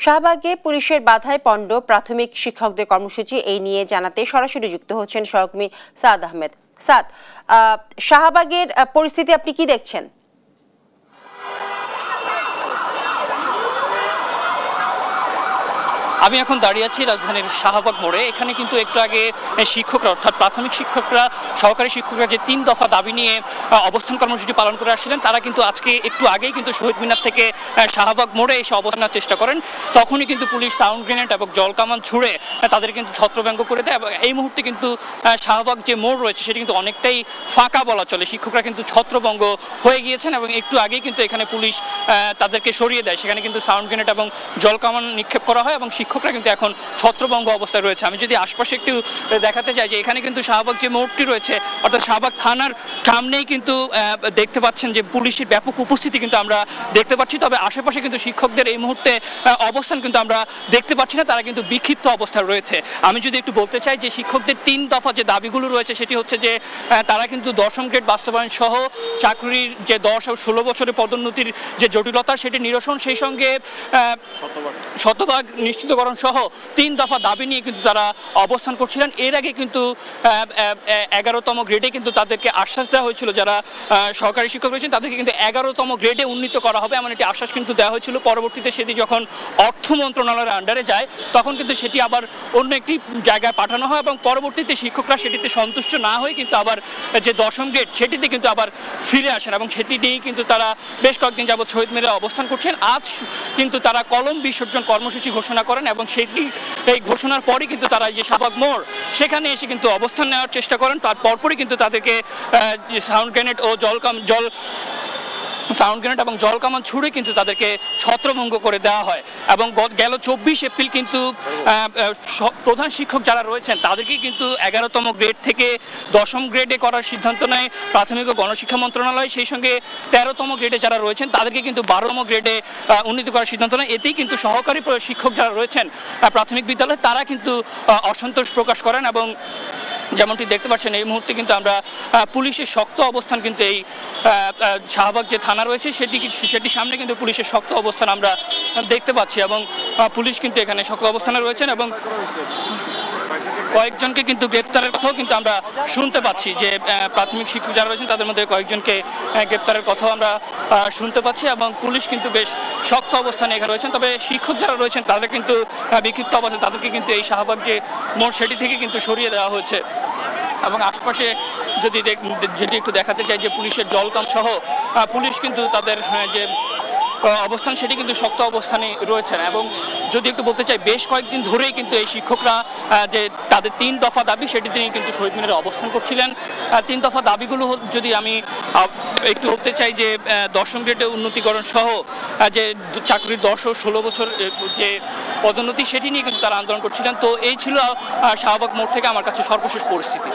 শাহবাগে পুলিশের বাধায় পণ্ড প্রাথমিক শিক্ষকদের কর্মসূচি এই নিয়ে জানাতে সরাসরি যুক্ত হচ্ছেন সহকর্মী সাদ আহমেদ। সাদ, শাহবাগের পরিস্থিতি আপনি কি দেখছেন? আমি এখন দাঁড়িয়ে আছি রাজধানীর শাহবাগ মোড়ে। এখানে কিন্তু একটু আগে শিক্ষকরা অর্থাৎ প্রাথমিক শিক্ষকরা, সহকারী শিক্ষকরা যে 3 দফা দাবি নিয়ে অবস্থান কর্মসূচি পালন করে আসছিলেন, তারা কিন্তু আজকে একটু আগেই কিন্তু শহীদ মিনার থেকে শাহবাগ মোড়ে এসে অবস্থানের চেষ্টা করেন। তখনই কিন্তু পুলিশ সাউন্ড গ্রেনেড এবং জলকামান ছুড়ে তাদের কিন্তু ছত্রভঙ্গ করে দেয়। এবং এই মুহূর্তে কিন্তু শাহবাগ যে মোড় রয়েছে সেটি কিন্তু অনেকটাই ফাঁকা বলা চলে। শিক্ষকরা কিন্তু ছত্রভঙ্গ হয়ে গিয়েছেন এবং একটু আগেই কিন্তু এখানে পুলিশ তাদেরকে সরিয়ে দেয়। সেখানে কিন্তু সাউন্ড গ্রেনেড এবং জলকামান নিক্ষেপ করা হয় এবং শিক্ষকরা কিন্তু এখন ছত্রভঙ্গ অবস্থায় রয়েছে। আমি যদি আশপাশে একটু দেখাতে চাই যে এখানে কিন্তু শাহবাগ যে মোড়টি রয়েছে অর্থাৎ শাহবাগ থানার সামনেই কিন্তু দেখতে পাচ্ছেন যে পুলিশের ব্যাপক উপস্থিতি কিন্তু আমরা দেখতে পাচ্ছি। তবে আশেপাশে কিন্তু শিক্ষকদের এই মুহূর্তে অবস্থান কিন্তু আমরা দেখতে পাচ্ছি না, তারা কিন্তু বিক্ষিপ্ত অবস্থায় রয়েছে। আমি যদি একটু বলতে চাই যে শিক্ষকদের 3 দফা যে দাবিগুলো রয়েছে সেটি হচ্ছে যে তারা কিন্তু 10ম গ্রেড বাস্তবায়ন সহ চাকরির যে 10 ও 16 বছরের পদোন্নতির যে জটিলতা সেটি নিরসন, সেই সঙ্গে শতভাগ নিশ্চিতকরণ সহ 3 দফা দাবি নিয়ে কিন্তু তারা অবস্থান করছিলেন। এর আগে কিন্তু 11তম গ্রেডে কিন্তু তাদেরকে আশ্বাস দেওয়া হয়েছিল, যারা সহকারী শিক্ষক রয়েছেন তাদেরকে কিন্তু 11তম গ্রেডে উন্নীত করা হবে এমন একটি আশ্বাস কিন্তু দেওয়া হয়েছিল। পরবর্তীতে সেটি যখন অর্থ মন্ত্রণালয়ের আন্ডারে যায় তখন কিন্তু সেটি আবার অন্য একটি জায়গায় পাঠানো হয় এবং পরবর্তীতে শিক্ষকরা সেটিতে সন্তুষ্ট না হয়ে কিন্তু আবার যে 10ম গ্রেড সেটিতে কিন্তু আবার ফিরে আসেন এবং সেটি নিয়েই কিন্তু তারা বেশ কয়েকদিন যাবৎ শহীদ মিনারে অবস্থান করছেন। আজ কিন্তু তারা কলম বিসর্জন কর্মসূচি ঘোষণা করেন এবং সেটি এই ঘোষণার পরই কিন্তু তারা যে শাহবাগ মোড় সেখানে এসে কিন্তু অবস্থান নেওয়ার চেষ্টা করেন। তার পরপরই কিন্তু তাদেরকে সাউন্ড গ্রেনেড ও সাউন্ড গ্রেনেড এবং জলকামান ছুড়ে কিন্তু তাদেরকে ছত্রভঙ্গ করে দেওয়া হয়। এবং গেল 24 এপ্রিল কিন্তু প্রধান শিক্ষক যারা রয়েছেন তাদেরকে কিন্তু 11তম গ্রেড থেকে 10ম গ্রেডে করার সিদ্ধান্ত নেয় প্রাথমিক ও গণশিক্ষা মন্ত্রণালয়। সেই সঙ্গে 13তম গ্রেডে যারা রয়েছেন তাদেরকে কিন্তু 12তম গ্রেডে উন্নীত করার সিদ্ধান্ত নেয়। এতেই কিন্তু সহকারী শিক্ষক যারা রয়েছেন প্রাথমিক বিদ্যালয়ে তারা কিন্তু অসন্তোষ প্রকাশ করেন এবং যেমনটি দেখতে পাচ্ছেন এই মুহূর্তে কিন্তু আমরা পুলিশের শক্ত অবস্থান কিন্তু এই শাহবাগ যে থানা রয়েছে সেটি সামনে কিন্তু পুলিশের শক্ত অবস্থান আমরা দেখতে পাচ্ছি এবং পুলিশ কিন্তু এখানে শক্ত অবস্থানে রয়েছেন এবং কয়েকজনকে কিন্তু গ্রেপ্তারের কথাও কিন্তু আমরা শুনতে পাচ্ছি। যে প্রাথমিক শিক্ষক যারা রয়েছেন তাদের মধ্যে কয়েকজনকে গ্রেপ্তারের কথাও আমরা শুনতে পাচ্ছি এবং পুলিশ কিন্তু বেশ শক্ত অবস্থানে এখানে রয়েছেন। তবে শিক্ষক যারা রয়েছেন তাদের কিন্তু বিক্ষিপ্ত অবস্থায় তাদেরকে কিন্তু এই শাহবাগ যে মোড় সেটি থেকে কিন্তু সরিয়ে দেওয়া হয়েছে এবং আশপাশে যেটি একটু দেখাতে চাই যে পুলিশের জলকাম সহ পুলিশ কিন্তু তাদের যে অবস্থান সেটি কিন্তু শক্ত অবস্থানে রয়েছেন। এবং যদি একটু বলতে চাই বেশ কয়েকদিন ধরেই কিন্তু এই শিক্ষকরা যে তাদের 3 দফা দাবি সেটি তিনি কিন্তু শহীদ মিনারে অবস্থান করছিলেন। 3 দফা দাবিগুলো যদি আমি একটু বলতে চাই যে 10ম গ্রেডে উন্নতিকরণ সহ যে চাকরির 10 ও 16 বছর যে পদোন্নতি সেটি নিয়ে কিন্তু তারা আন্দোলন করছিলেন। তো এই ছিল শাহবাগ মোড় থেকে আমার কাছে সর্বশেষ পরিস্থিতি।